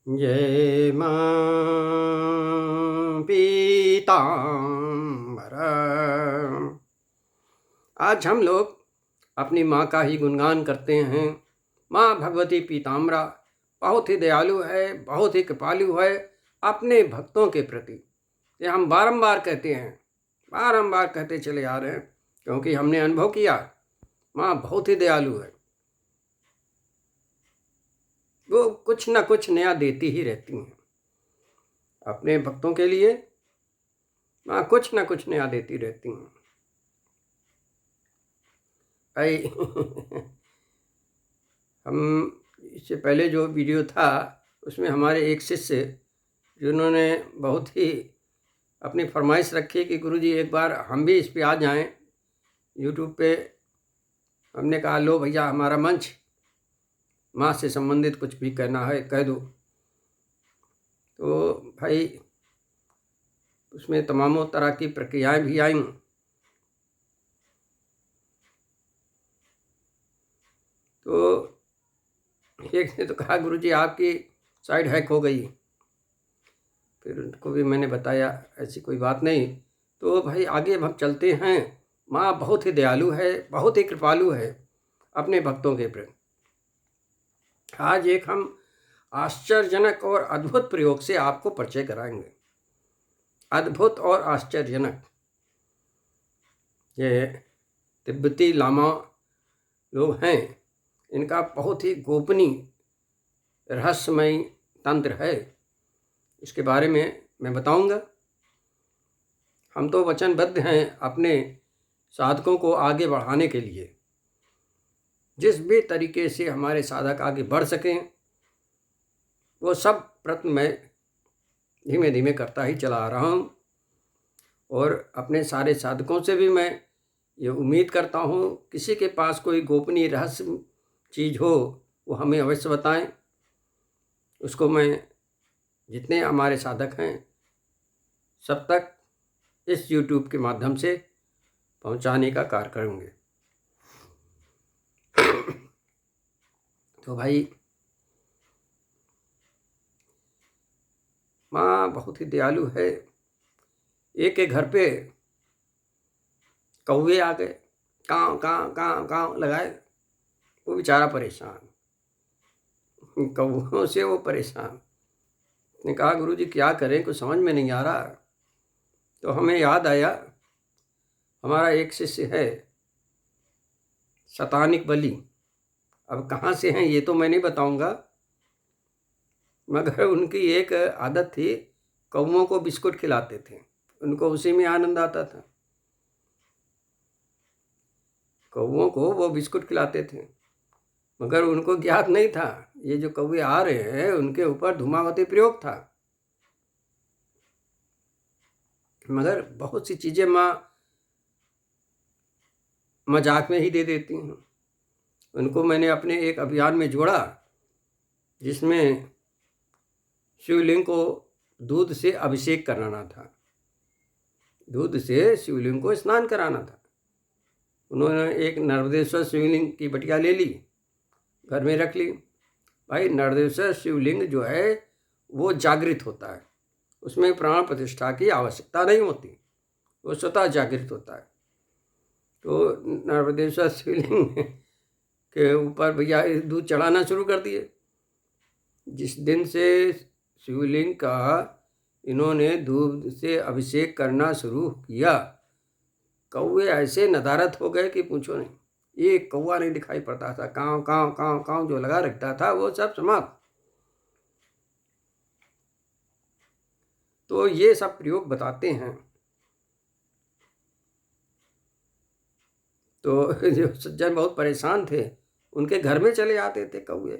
जय मां पीताम्बर। आज हम लोग अपनी माँ का ही गुणगान करते हैं। माँ भगवती पीताम्बरा बहुत ही दयालु है, बहुत ही कृपालु है अपने भक्तों के प्रति। ये हम बारंबार कहते हैं, बारंबार कहते चले आ रहे हैं, क्योंकि हमने अनुभव किया माँ बहुत ही दयालु है। वो कुछ ना कुछ नया देती ही रहती हैं अपने भक्तों के लिए। माँ कुछ ना कुछ नया देती रहती हैं भाई। हम इससे पहले जो वीडियो था उसमें हमारे एक शिष्य जिन्होंने बहुत ही अपनी फरमाइश रखी कि गुरुजी एक बार हम भी इस पे आ जाएं यूट्यूब पे। हमने कहा लो भैया, हमारा मंच, माँ से संबंधित कुछ भी कहना है कह दो। तो भाई उसमें तमामों तरह की प्रक्रियाएं भी आईं। तो एक ने तो कहा गुरुजी आपकी साइड हैक हो गई। फिर उनको भी मैंने बताया ऐसी कोई बात नहीं। तो भाई आगे अब हम चलते हैं। माँ बहुत ही दयालु है, बहुत ही कृपालु है अपने भक्तों के प्रति। आज एक हम आश्चर्यजनक और अद्भुत प्रयोग से आपको परिचय कराएंगे। अद्भुत और आश्चर्यजनक। ये तिब्बती लामा लोग हैं, इनका बहुत ही गोपनीय रहस्यमय तंत्र है। इसके बारे में मैं बताऊंगा। हम तो वचनबद्ध हैं अपने साधकों को आगे बढ़ाने के लिए। जिस भी तरीके से हमारे साधक आगे बढ़ सकें वो सब प्रयत्न मैं धीमे धीमे करता ही चला आ रहा हूँ। और अपने सारे साधकों से भी मैं ये उम्मीद करता हूँ किसी के पास कोई गोपनीय रहस्य चीज़ हो वो हमें अवश्य बताएं। उसको मैं जितने हमारे साधक हैं सब तक इस YouTube के माध्यम से पहुंचाने का कार्य करेंगे। तो भाई माँ बहुत ही दयालु है। एक के घर पे कौवे आ गए, काँव काँव काँव काँव लगाए। वो बेचारा परेशान, कौवों से वो परेशान। ने कहा गुरुजी क्या करें, कुछ समझ में नहीं आ रहा। तो हमें याद आया हमारा एक शिष्य है शतानिक बलि। अब कहाँ से हैं ये तो मैं नहीं बताऊंगा, मगर उनकी एक आदत थी, कौवों को बिस्कुट खिलाते थे, उनको उसी में आनंद आता था। कौवों को वो बिस्कुट खिलाते थे, मगर उनको ज्ञात नहीं था ये जो कौवे आ रहे हैं उनके ऊपर धूमावती प्रयोग था। मगर बहुत सी चीज़ें माँ मजाक में ही दे देती हैं। उनको मैंने अपने एक अभियान में जोड़ा जिसमें शिवलिंग को दूध से अभिषेक कराना था, दूध से शिवलिंग को स्नान कराना था। उन्होंने एक नर्मदेश्वर शिवलिंग की बटिया ले ली, घर में रख ली। भाई नर्मदेश्वर शिवलिंग जो है वो जागृत होता है, उसमें प्राण प्रतिष्ठा की आवश्यकता नहीं होती, वो स्वतः जागृत होता है। तो नर्मदेश्वर शिवलिंग के ऊपर भैया दूध चढ़ाना शुरू कर दिए। जिस दिन से शिवलिंग का इन्होंने दूध से अभिषेक करना शुरू किया, कौवे ऐसे नदारत हो गए कि पूछो नहीं। एक कौवा नहीं दिखाई पड़ता था, काँव काँव काँव काँव जो लगा रखता था वो सब समाप्त। तो ये सब प्रयोग बताते हैं। तो जो सज्जन बहुत परेशान थे उनके घर में चले आते थे कौवे।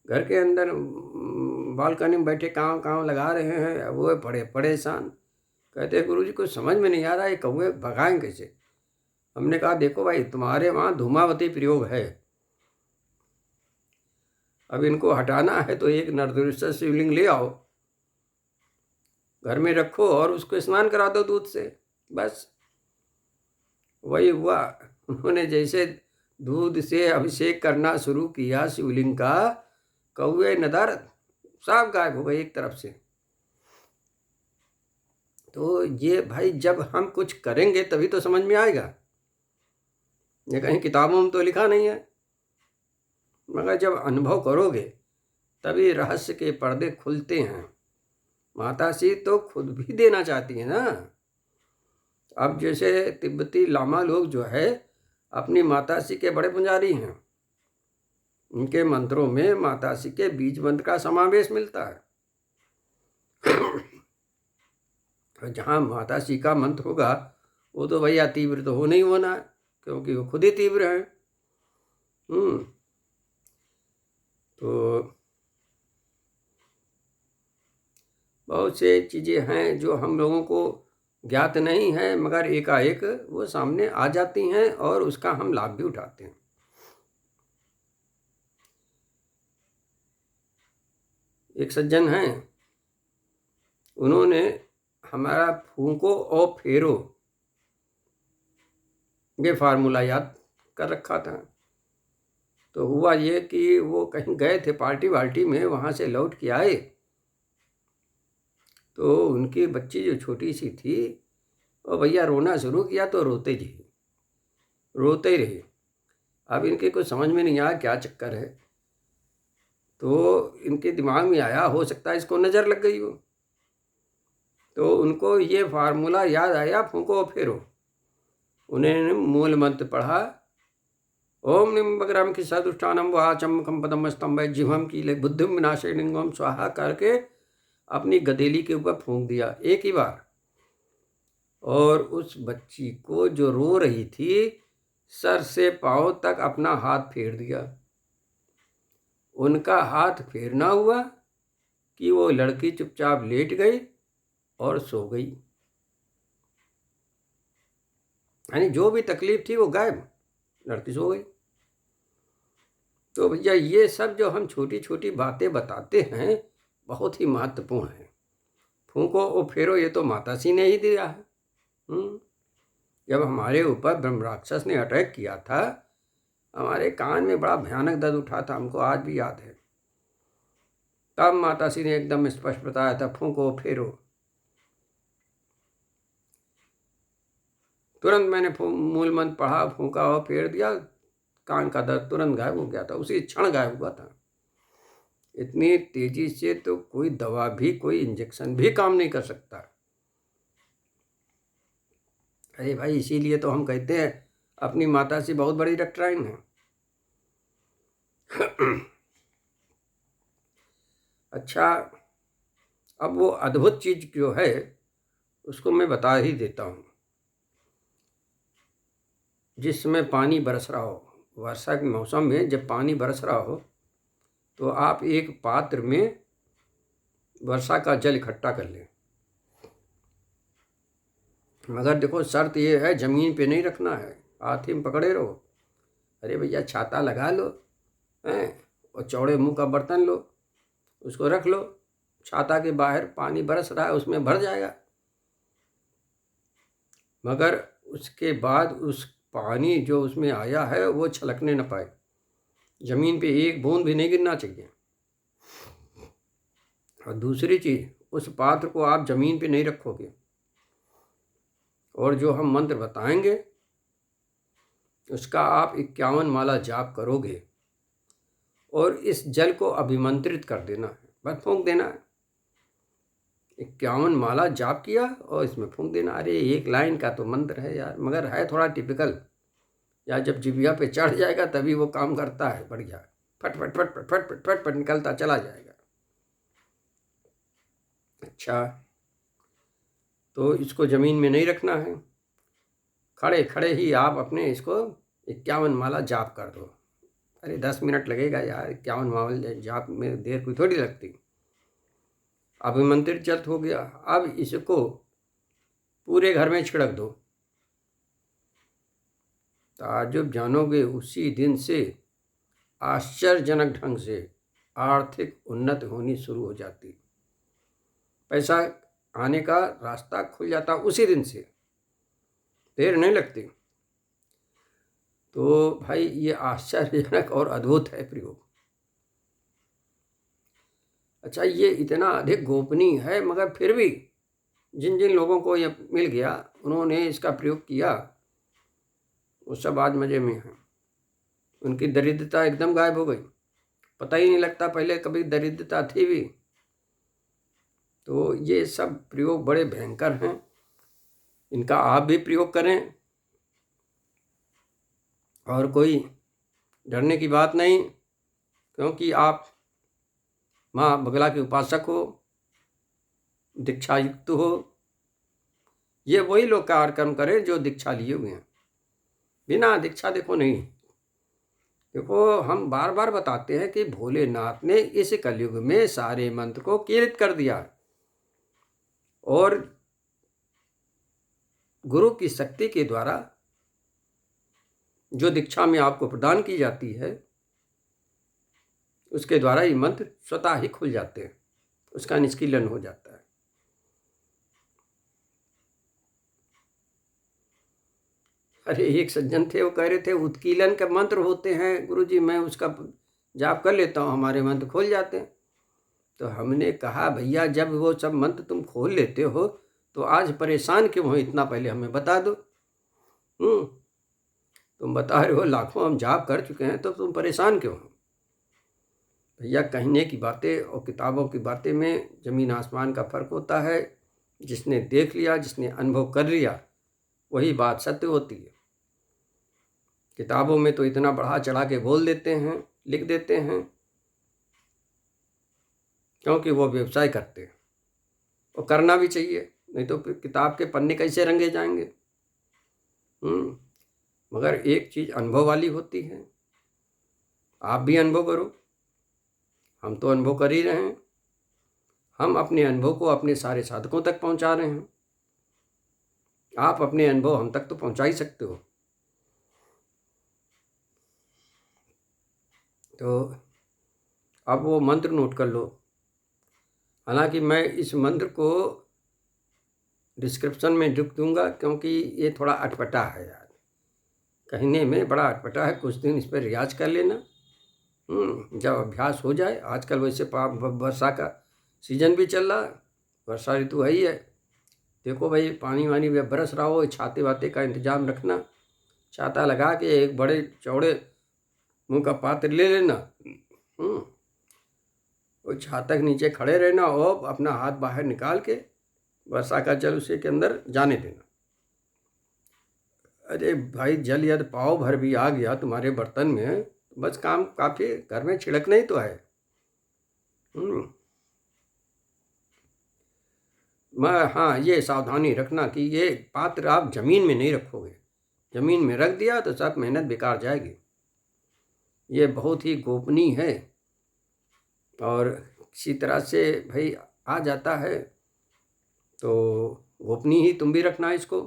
घर के अंदर बालकनी में बैठे काँव काँव लगा रहे हैं, वो बड़े परेशान। कहते हैं गुरुजी कुछ समझ में नहीं आ रहा है, कौवे भगाएं कैसे। हमने कहा देखो भाई तुम्हारे वहाँ धूमावती प्रयोग है, अब इनको हटाना है तो एक नर्मदेश्वर शिवलिंग ले आओ, घर में रखो और उसको स्नान करा दो दूध से, बस। वही हुआ। उन्होंने जैसे दूध से अभिषेक करना शुरू किया शिवलिंग का, कौए नदारद सब गायब हो गए एक तरफ से। तो ये भाई जब हम कुछ करेंगे तभी तो समझ में आएगा, ये कहीं किताबों में तो लिखा नहीं है, मगर जब अनुभव करोगे तभी रहस्य के पर्दे खुलते हैं। माताश्री तो खुद भी देना चाहती है ना। अब जैसे तिब्बती लामा लोग जो है अपनी माताश्री के बड़े पुजारी हैं, उनके मंत्रों में माताश्री के बीज मंत्र का समावेश मिलता है। जहाँ माताश्री का मंत्र होगा वो तो भैया तीव्र तो होना ही होना है, क्योंकि वो खुद ही तीव्र है। तो बहुत से चीज़ें हैं जो हम लोगों को ज्ञात नहीं है, मगर एकाएक वो सामने आ जाती हैं और उसका हम लाभ भी उठाते हैं। एक सज्जन हैं, उन्होंने हमारा फूंको और फेरो ये फार्मूला याद कर रखा था। तो हुआ ये कि वो कहीं गए थे पार्टी वार्टी में, वहाँ से लौट के आए तो उनकी बच्ची जो छोटी सी थी वो भैया रोना शुरू किया तो रोते ही रहे। अब इनके कुछ समझ में नहीं आया क्या चक्कर है, तो इनके दिमाग में आया हो सकता है इसको नज़र लग गई हो। तो उनको ये फार्मूला याद आया, फूंको फेरो। उन्होंने मूल मंत्र पढ़ा, ओम निम्बग्राम की सदुष्ठानम वाचम कंपदम स्तंभ जिह्वम की बुद्धिम विनाशिंगम स्वाहा करके अपनी गदेली के ऊपर फूंक दिया एक ही बार। और उस बच्ची को जो रो रही थी सर से पांव तक अपना हाथ फेर दिया। उनका हाथ फेरना हुआ कि वो लड़की चुपचाप लेट गई और सो गई, यानी जो भी तकलीफ थी वो गायब, लड़की सो गई। तो भैया ये सब जो हम छोटी छोटी बातें बताते हैं बहुत ही महत्वपूर्ण है। फूंको और फेरो ये तो माताश्री ने ही दिया है। जब हमारे ऊपर ब्रह्म राक्षस ने अटैक किया था, हमारे कान में बड़ा भयानक दर्द उठा था, हमको आज भी याद है। तब माताश्री ने एकदम स्पष्ट बताया था, फूंको फेरो। तुरंत मैंने मूल मंत्र पढ़ा, फूंका और फेर दिया, कान का दर्द तुरंत गायब हो गया था, उसी क्षण गायब हुआ था। इतनी तेजी से तो कोई दवा भी, कोई इंजेक्शन भी काम नहीं कर सकता। अरे भाई इसीलिए तो हम कहते हैं अपनी माता से बहुत बड़ी डॉक्टराइन है। अच्छा, अब वो अद्भुत चीज जो है उसको मैं बता ही देता हूँ। जिस समय पानी बरस रहा हो, वर्षा के मौसम में जब पानी बरस रहा हो, तो आप एक पात्र में वर्षा का जल इकट्ठा कर लें। मगर देखो शर्त ये है, जमीन पे नहीं रखना है, हाथ ही में पकड़े रहो। अरे भैया छाता लगा लो हैं, और चौड़े मुंह का बर्तन लो, उसको रख लो, छाता के बाहर पानी बरस रहा है उसमें भर जाएगा। मगर उसके बाद उस पानी जो उसमें आया है वो छलकने न पाए, जमीन पे एक बूंद भी नहीं गिरना चाहिए। और दूसरी चीज, उस पात्र को आप जमीन पे नहीं रखोगे, और जो हम मंत्र बताएंगे उसका आप 51 माला जाप करोगे और इस जल को अभिमंत्रित कर देना है, बस फूंक देना है। 51 माला जाप किया और इसमें फूंक देना। अरे एक लाइन का तो मंत्र है यार, मगर है थोड़ा टिपिकल, या जब जिभिया पे चढ़ जाएगा तभी वो काम करता है बढ़िया, फट फट फट फट फट फट फट फट निकलता चला जाएगा। अच्छा, तो इसको ज़मीन में नहीं रखना है, खड़े खड़े ही आप अपने इसको 51 माला जाप कर दो। अरे 10 मिनट लगेगा यार, 51 माला जाप में देर कोई थोड़ी लगती। अभिमंत्रित जल हो गया। अब इसको पूरे घर में छिड़क दो। ताजुब जानोगे, उसी दिन से आश्चर्यजनक ढंग से आर्थिक उन्नति होनी शुरू हो जाती, पैसा आने का रास्ता खुल जाता उसी दिन से, देर नहीं लगती। तो भाई ये आश्चर्यजनक और अद्भुत है प्रयोग। अच्छा, ये इतना अधिक गोपनीय है, मगर फिर भी जिन जिन लोगों को ये मिल गया, उन्होंने इसका प्रयोग किया, वो सब आज मज़े में हैं। उनकी दरिद्रता एकदम गायब हो गई, पता ही नहीं लगता पहले कभी दरिद्रता थी भी। तो ये सब प्रयोग बड़े भयंकर हैं, इनका आप भी प्रयोग करें, और कोई डरने की बात नहीं, क्योंकि आप माँ बगला के उपासक हो, दीक्षा युक्त हो। ये वही लोग कार्यक्रम करें जो दीक्षा लिए हुए हैं, बिना दीक्षा देखो नहीं। देखो, हम बार बार बताते हैं कि भोलेनाथ ने इस कलयुग में सारे मंत्र को कीर्त कर दिया, और गुरु की शक्ति के द्वारा जो दीक्षा में आपको प्रदान की जाती है, उसके द्वारा ये मंत्र स्वतः ही खुल जाते हैं, उसका निष्कीलन हो जाता है। अरे, एक सज्जन थे, वो कह रहे थे उत्कीलन के मंत्र होते हैं गुरुजी, मैं उसका जाप कर लेता हूँ, हमारे मंत्र खोल जाते हैं। तो हमने कहा, भैया जब वो सब मंत्र तुम खोल लेते हो तो आज परेशान क्यों हो, इतना पहले हमें बता दो। तुम बता रहे हो लाखों हम जाप कर चुके हैं, तो तुम परेशान क्यों हो। भैया, कहने की बातें और किताबों की बातें में ज़मीन आसमान का फ़र्क होता है। जिसने देख लिया, जिसने अनुभव कर लिया, वही बात सत्य होती है। किताबों में तो इतना बढ़ा चढ़ा के बोल देते हैं, लिख देते हैं, क्योंकि वो व्यवसाय करते हैं, और करना भी चाहिए, नहीं तो फिर किताब के पन्ने कैसे रंगे जाएंगे। मगर एक चीज़ अनुभव वाली होती है, आप भी अनुभव करो, हम तो अनुभव कर ही रहे हैं। हम अपने अनुभव को अपने सारे साधकों तक पहुंचा रहे हैं, आप अपने अनुभव हम तक तो पहुंचा ही सकते हो। तो अब वो मंत्र नोट कर लो। हालांकि मैं इस मंत्र को डिस्क्रिप्शन में लिख दूंगा, क्योंकि ये थोड़ा अटपटा है यार, कहने में बड़ा अटपटा है। कुछ दिन इस पर रियाज कर लेना, जब अभ्यास हो जाए। आजकल वैसे वर्षा का सीजन भी चल रहा है, वर्षा ऋतु है ही है। देखो भाई, पानी वानी भी बरस रहा हो, छाते वाते का इंतजाम रखना, छाता लगा के एक बड़े चौड़े मुंह का पात्र ले लेना, वो छाता के नीचे खड़े रहना, और अपना हाथ बाहर निकाल के वर्षा का जल उसी के अंदर जाने देना। अरे भाई, जल यदि पाव भर भी आ गया तुम्हारे बर्तन में, बस काम काफ़ी, घर में छिड़कना ही तो है। हाँ, ये सावधानी रखना कि ये पात्र आप जमीन में नहीं रखोगे, जमीन में रख दिया तो सब मेहनत बेकार जाएगी। ये बहुत ही गोपनीय है, और किसी तरह से भाई आ जाता है तो गोपनीय ही तुम भी रखना इसको।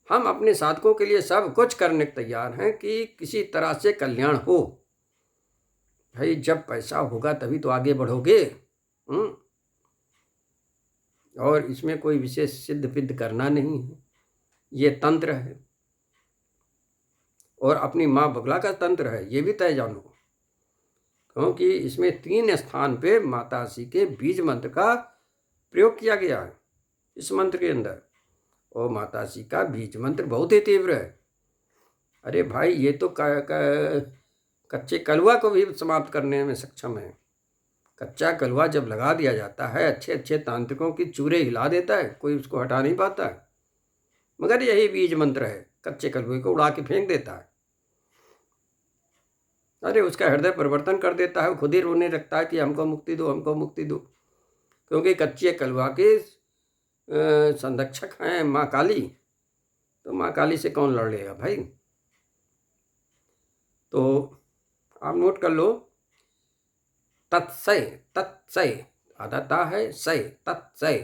हम अपने साधकों के लिए सब कुछ करने को तैयार हैं कि किसी तरह से कल्याण हो। भाई, जब पैसा होगा तभी तो आगे बढ़ोगे। और इसमें कोई विशेष सिद्ध पिद्ध करना नहीं है, ये तंत्र है, और अपनी माँ बगला का तंत्र है, ये भी तय जानो। क्योंकि इसमें 3 स्थान पे माताश्री के बीज मंत्र का प्रयोग किया गया है इस मंत्र के अंदर, और माताश्री का बीज मंत्र बहुत ही तीव्र है। अरे भाई, ये तो कच्चे कलवा को भी समाप्त करने में सक्षम है। कच्चा कलवा जब लगा दिया जाता है, अच्छे अच्छे तांत्रिकों की चूरे हिला देता है, कोई उसको हटा नहीं पाता है। मगर यही बीज मंत्र है, कच्चे कलवे को उड़ा के फेंक देता है। अरे, उसका हृदय परिवर्तन कर देता है, खुद ही रोने लगता है कि हमको मुक्ति दो, हमको मुक्ति दो। क्योंकि कच्चे कलवा के संरक्षक हैं माँ काली, तो माँ काली से कौन लड़ लेगा भाई। तो आप नोट कर लो, तत्सय, तत्सय आधा ता है, सय तत्सय,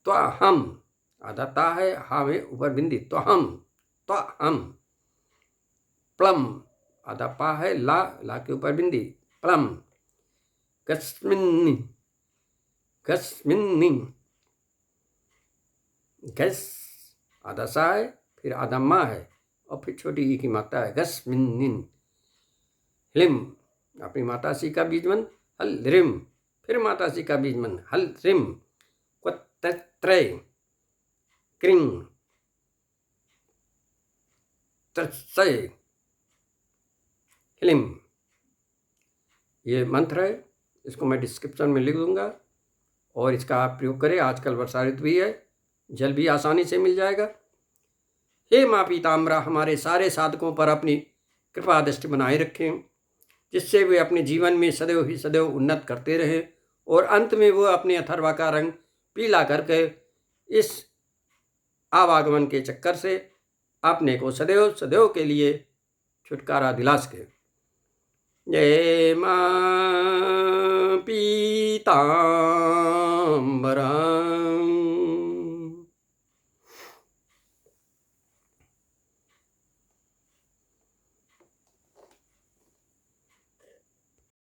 त्वहम आधा ता है, हा में ऊपर बिंदी, त्वहम, त्वहम, प्लम आधा पा है, ला, ला के ऊपर बिंदी, प्लम, गस्मिन्नि, गस्मिन्नि, गस आधा सा है, फिर आधा माँ है, और फिर छोटी ई की मात्रा है, गस्मिन्निन, हिलिम अपनी माताश्री का बीज मंत्र हल रिम, फिर माताश्री का बीज मंत्र हल रिम त्रय क्रिंग तत्सय हिलिम। ये मंत्र है, इसको मैं डिस्क्रिप्शन में लिख दूंगा और इसका आप प्रयोग करें। आजकल वर्षा ऋतु भी है, जल भी आसानी से मिल जाएगा। हे माँ पीताम्बरा, हमारे सारे साधकों पर अपनी कृपा दृष्टि बनाए रखें, जिससे वे अपने जीवन में सदैव ही सदैव उन्नत करते रहें और अंत में वो अपने अथर्वा का रंग पीला करके इस आवागमन के चक्कर से अपने को सदैव सदैव के लिए छुटकारा दिला सके। जय माँ पीताम्बरा।